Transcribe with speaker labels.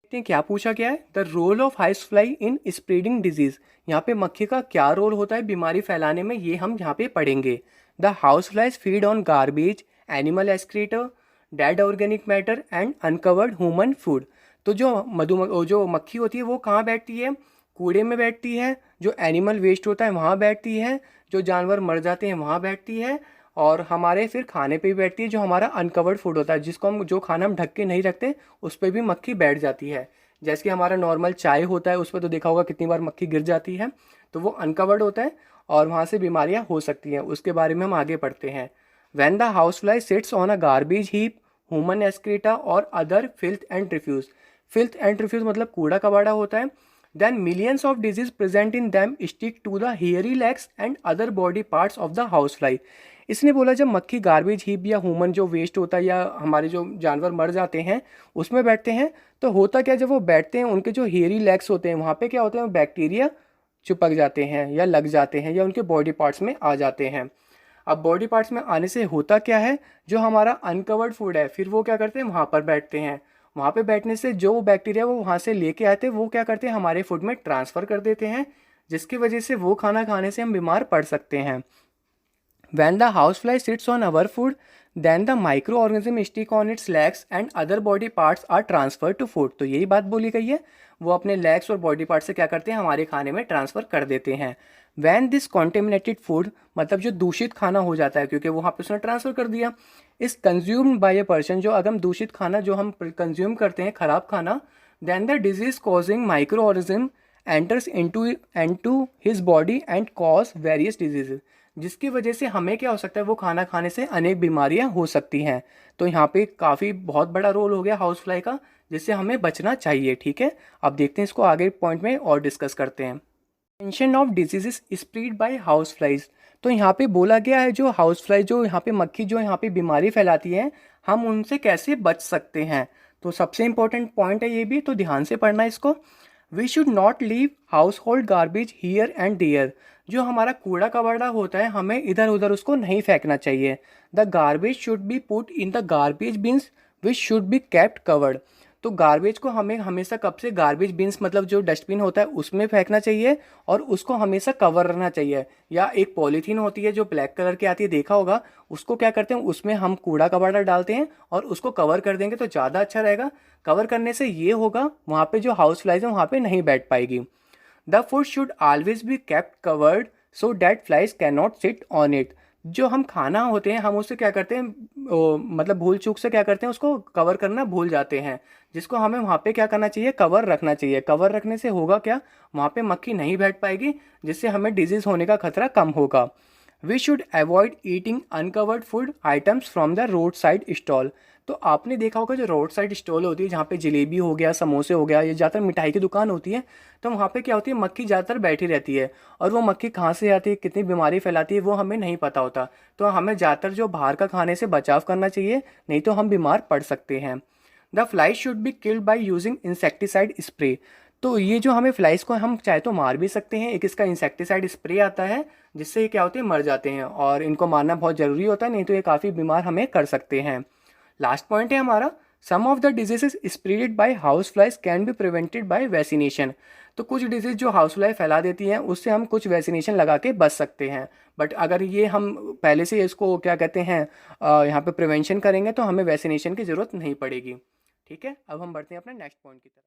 Speaker 1: देखते हैं क्या पूछा गया है। The role of house fly in spreading disease. यहाँ पे मक्खी का क्या रोल होता है बीमारी फैलाने में, ये हम यहाँ पे पढ़ेंगे। The house flies feed on garbage, animal excreta, dead organic matter and uncovered human food. तो जो मक्खी होती है वो कहाँ बैठती है? कूड़े में बैठती है। जो एनिमल वेस्ट होता है वहाँ बैठती है। जो जानवर मर जाते हैं वहाँ बैठती है। और हमारे फिर खाने पे भी बैठती है, जो हमारा अनकवर्ड फूड होता है, जिसको हम जो खाना हम ढक के नहीं रखते उस पर भी मक्खी बैठ जाती है। जैसे कि हमारा नॉर्मल चाय होता है, उस पर तो देखा होगा कितनी बार मक्खी गिर जाती है, तो वो अनकवर्ड होता है और वहाँ से बीमारियाँ हो सकती हैं। उसके बारे में हम आगे पढ़ते हैं। When the house fly sits on a garbage heap, human excreta और other filth and refuse. Filth and refuse मतलब कूड़ा कबाड़ा होता है। Then millions of disease present in them stick to the hairy legs and other body parts of the house fly. इसने बोला जब मक्खी गार्बेज हीप या ह्यूमन जो वेस्ट होता है या हमारे जो जानवर मर जाते हैं उसमें बैठते हैं, तो होता क्या, जब वो बैठते हैं उनके जो हेयरी लेग्स होते हैं वहाँ पे क्या होते हैं, बैक्टीरिया चिपक जाते हैं या लग जाते हैं या उनके बॉडी पार्ट्स में आ जाते हैं। अब बॉडी पार्ट्स में आने से होता क्या है, जो हमारा अनकवर्ड फूड है फिर वो क्या करते हैं, वहाँ पर बैठते हैं। वहाँ पे बैठने से जो बैक्टीरिया वो वहाँ से लेके आते हैं वो क्या करते हैं, हमारे फूड में ट्रांसफ़र कर देते हैं, जिसकी वजह से वो खाना खाने से हम बीमार पड़ सकते हैं। When the housefly sits on our food, then the microorganism stick on its legs and other body parts are transferred to food। तो यही बात बोली गई है, वो अपने लेग्स और बॉडी पार्ट से क्या करते हैं, हमारे खाने में ट्रांसफ़र कर देते हैं। When this contaminated food, मतलब जो दूषित खाना हो जाता है क्योंकि वहाँ पे उसने ट्रांसफ़र कर दिया, इस कंज्यूम्ड बाय ए पर्सन, जो अगर हम दूषित खाना जो हम कंज्यूम करते हैं, ख़राब खाना, then the disease causing microorganism enters into his body and cause various diseases. जिसकी वजह से हमें क्या हो सकता है, वो खाना खाने से अनेक बीमारियां हो सकती हैं। तो यहाँ पे काफ़ी बहुत बड़ा रोल हो गया हाउस फ्लाई का, जिससे हमें बचना चाहिए। ठीक है, अब देखते हैं इसको आगे पॉइंट में और डिस्कस करते हैं। Prevention of diseases spread by house flies. तो यहाँ पे बोला गया है जो हाउस फ्लाई, जो यहाँ पे मक्खी जो यहाँ पे बीमारी फैलाती है, हम उनसे कैसे बच सकते हैं। तो सबसे इंपॉर्टेंट पॉइंट है ये भी, तो ध्यान से पढ़ना इसको। We should not leave household garbage here and there. जो हमारा कूड़ा कबाड़ा होता है हमें इधर उधर उसको नहीं फेंकना चाहिए। The garbage should be put in the garbage beans which should be kept covered. तो गार्बेज को हमें हमेशा कब से गार्बेज बिन्स मतलब जो डस्टबिन होता है उसमें फेंकना चाहिए और उसको हमेशा कवर रहना चाहिए। या एक पॉलीथीन होती है जो ब्लैक कलर की आती है, देखा होगा, उसको क्या करते हैं, उसमें हम कूड़ा कबाड़ा डालते हैं और उसको कवर कर देंगे तो ज़्यादा अच्छा रहेगा। कवर करने से ये होगा वहाँ पे जो हाउस फ्लाइज है वहाँ पे नहीं बैठ पाएगी। The food should always be kept covered so that flies can not sit on it. जो हम खाना होते हैं हम उससे क्या करते हैं, मतलब भूल चूक से क्या करते हैं, उसको कवर करना भूल जाते हैं, जिसको हमें वहाँ पे क्या करना चाहिए, कवर रखना चाहिए। कवर रखने से होगा क्या, वहाँ पे मक्खी नहीं बैठ पाएगी, जिससे हमें डिजीज होने का खतरा कम होगा। We should avoid eating uncovered food items from the roadside stall. तो आपने देखा होगा जो रोड साइड स्टॉल होती है, जहाँ पे जलेबी हो गया, समोसे हो गया, ये ज़्यादातर मिठाई की दुकान होती है, तो वहाँ पे क्या होती है, मक्खी ज़्यादातर बैठी रहती है। और वो मक्खी कहाँ से आती है, कितनी बीमारी फैलाती है, वो हमें नहीं पता होता। तो हमें ज़्यादातर जो बाहर का खाने से बचाव करना चाहिए, नहीं तो हम बीमार पड़ सकते हैं। The fly should be killed by using insecticide spray. तो ये जो हमें फ्लाइज को हम चाहे तो मार भी सकते हैं, एक इसका इंसेक्टिसाइड स्प्रे आता है जिससे ये क्या होते हैं, मर जाते हैं, और इनको मारना बहुत ज़रूरी होता है, नहीं तो ये काफ़ी बीमार हमें कर सकते हैं। लास्ट पॉइंट है हमारा, some of the diseases spreaded by house flies can be prevented by vaccination. तो कुछ डिजीज जो हाउस फ्लाई फैला देती हैं उससे हम कुछ वैक्सीनेशन लगा के बच सकते हैं। बट अगर ये हम पहले से इसको क्या कहते हैं, यहाँ पे प्रिवेंशन करेंगे तो हमें वैक्सीनेशन की ज़रूरत नहीं पड़ेगी। ठीक है, अब हम बढ़ते हैं अपने नेक्स्ट पॉइंट की तरफ।